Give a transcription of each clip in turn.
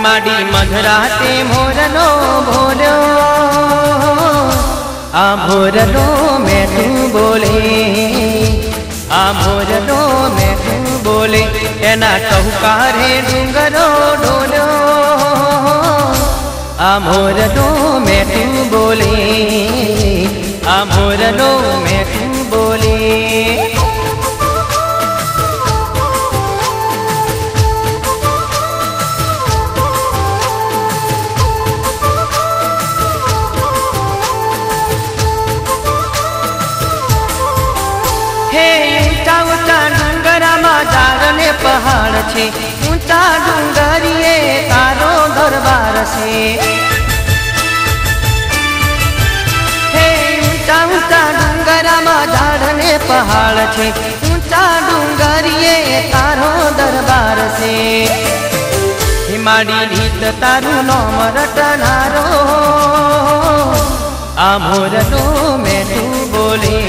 माडी मधराते मोरलो बोलो आ मोरलो मैं तू बोले आ मोरलो मैं तू बोले एना टहुकारे डूंगरो डोलो आ मोरलो मैं तू बोले आ मोरलो मैं तू बोले। हे ऊंचा ऊंचा डूंगरा मा झाड़ ने पहाड़ छे ऊंचा डूंगरिए तारो दरबार छे। हे ऊंचा ऊंचा डूंगरा मा झाड़ ने पहाड़ छे ऊंचा डूंगरिए तारो दरबार छे। हिमाड़ी रीत तारू नाम रटनारो आ मोरलो मैं तू बोले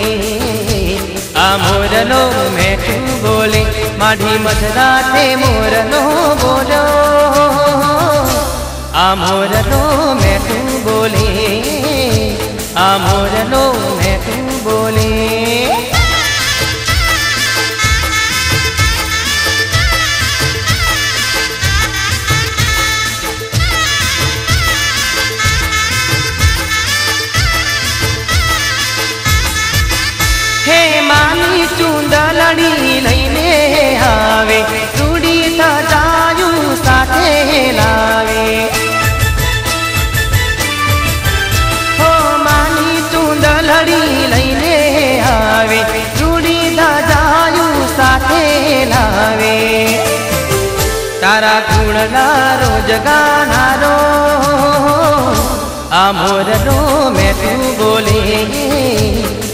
आ मोरलो मैं तू बोले माढ़ी मधराते मोरलो बोलो आ मोरलो मैं तू बोले आ मोरलो मैं तू बोले। हे मानी चूंदलड़ी लईने आवे चूड़ी सजायू साथे लावे। हो मानी चूंदलड़ी लईने आवे चूड़ी सजायू साथे लावे। तारा गुणना रोज गानारो आ मोरलो मैं तू बोले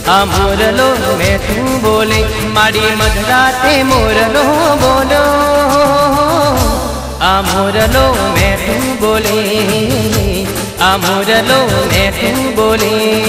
आ मोरलो मैं तू बोले माड़ी मधराते मोरलो बोलो आ मोरलो मैं तू बोले आ मोरलो मैं तू बोले।